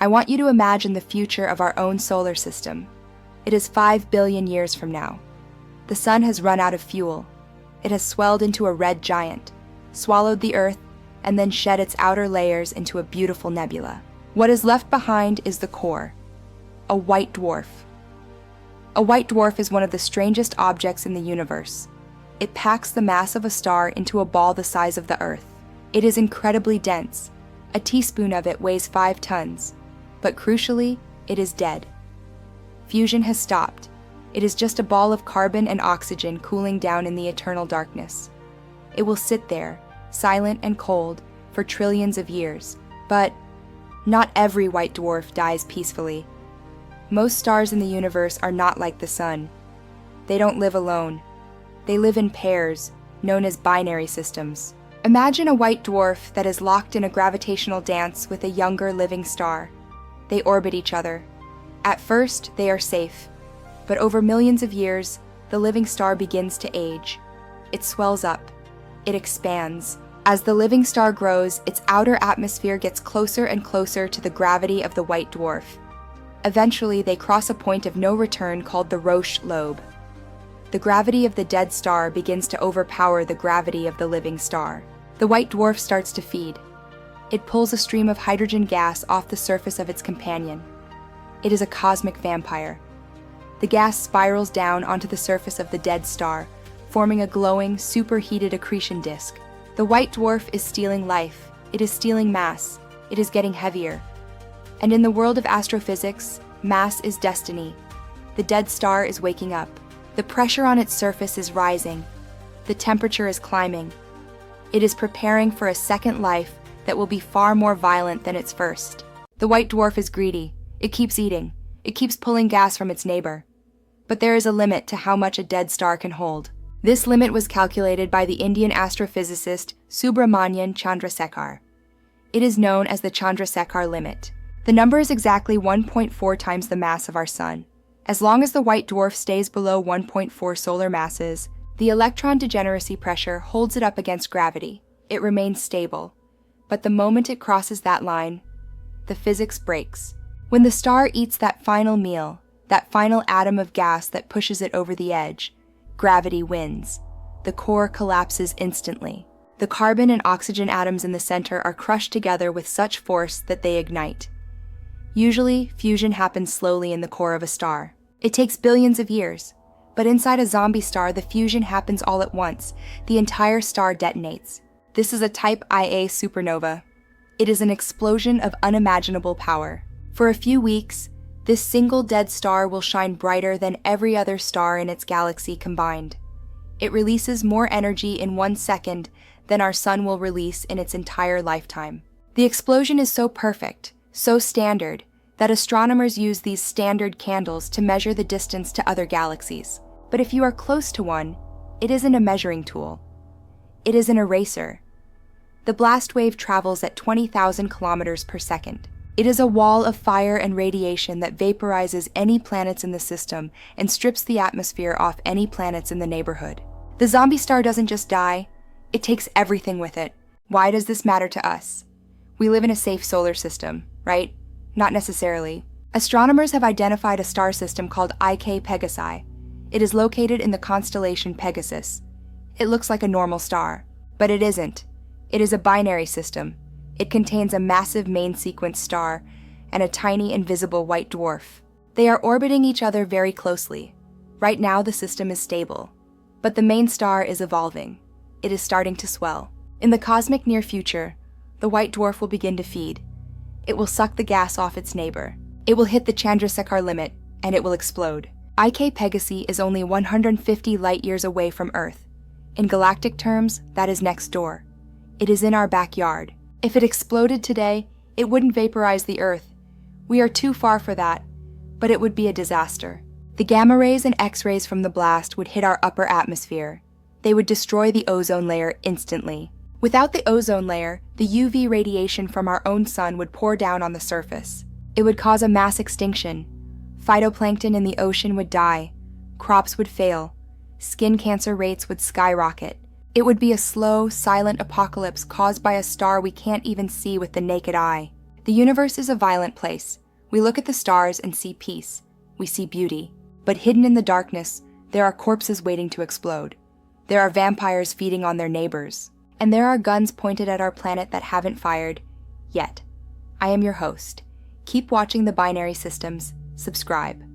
I want you to imagine the future of our own solar system. It is 5 billion years from now. The sun has run out of fuel. It has swelled into a red giant, swallowed the Earth, and then shed its outer layers into a beautiful nebula. What is left behind is the core, a white dwarf. A white dwarf is one of the strangest objects in the universe. It packs the mass of a star into a ball the size of the Earth. It is incredibly dense. A teaspoon of it weighs 5 tons. But crucially, it is dead. Fusion has stopped. It is just a ball of carbon and oxygen cooling down in the eternal darkness. It will sit there, silent and cold, for trillions of years. But not every white dwarf dies peacefully. Most stars in the universe are not like the sun. They don't live alone. They live in pairs, known as binary systems. Imagine a white dwarf that is locked in a gravitational dance with a younger living star. They orbit each other. At first, they are safe. But over millions of years, the living star begins to age. It swells up. It expands. As the living star grows, its outer atmosphere gets closer and closer to the gravity of the white dwarf. Eventually, they cross a point of no return called the Roche lobe. The gravity of the dead star begins to overpower the gravity of the living star. The white dwarf starts to feed. It pulls a stream of hydrogen gas off the surface of its companion. It is a cosmic vampire. The gas spirals down onto the surface of the dead star, forming a glowing, superheated accretion disk. The white dwarf is stealing life. It is stealing mass. It is getting heavier. And in the world of astrophysics, mass is destiny. The dead star is waking up. The pressure on its surface is rising. The temperature is climbing. It is preparing for a second life that will be far more violent than its first. The white dwarf is greedy. It keeps eating. It keeps pulling gas from its neighbor. But there is a limit to how much a dead star can hold. This limit was calculated by the Indian astrophysicist Subramanian Chandrasekhar. It is known as the Chandrasekhar Limit. The number is exactly 1.4 times the mass of our sun. As long as the white dwarf stays below 1.4 solar masses, the electron degeneracy pressure holds it up against gravity. It remains stable. But the moment it crosses that line, the physics breaks. When the star eats that final meal, that final atom of gas that pushes it over the edge, gravity wins. The core collapses instantly. The carbon and oxygen atoms in the center are crushed together with such force that they ignite. Usually, fusion happens slowly in the core of a star. It takes billions of years. But inside a zombie star, the fusion happens all at once. The entire star detonates. This is a Type Ia Supernova. It is an explosion of unimaginable power. For a few weeks, this single dead star will shine brighter than every other star in its galaxy combined. It releases more energy in 1 second than our sun will release in its entire lifetime. The explosion is so perfect, so standard, that astronomers use these standard candles to measure the distance to other galaxies. But if you are close to one, it isn't a measuring tool. It is an eraser. The blast wave travels at 20,000 kilometers per second. It is a wall of fire and radiation that vaporizes any planets in the system and strips the atmosphere off any planets in the neighborhood. The zombie star doesn't just die, it takes everything with it. Why does this matter to us? We live in a safe solar system, right? Not necessarily. Astronomers have identified a star system called IK Pegasi. It is located in the constellation Pegasus. It looks like a normal star, but it isn't. It is a binary system. It contains a massive main sequence star and a tiny invisible white dwarf. They are orbiting each other very closely. Right now the system is stable, but the main star is evolving. It is starting to swell. In the cosmic near future, the white dwarf will begin to feed. It will suck the gas off its neighbor. It will hit the Chandrasekhar limit, and it will explode. IK Pegasi is only 150 light-years away from Earth. In galactic terms, that is next door. It is in our backyard. If it exploded today, it wouldn't vaporize the Earth. We are too far for that, but it would be a disaster. The gamma rays and X-rays from the blast would hit our upper atmosphere. They would destroy the ozone layer instantly. Without the ozone layer, the UV radiation from our own sun would pour down on the surface. It would cause a mass extinction. Phytoplankton in the ocean would die. Crops would fail. Skin cancer rates would skyrocket. It would be a slow, silent apocalypse caused by a star we can't even see with the naked eye. The universe is a violent place. We look at the stars and see peace. We see beauty. But hidden in the darkness, there are corpses waiting to explode. There are vampires feeding on their neighbors. And there are guns pointed at our planet that haven't fired yet. I am your host. Keep watching the binary systems. Subscribe.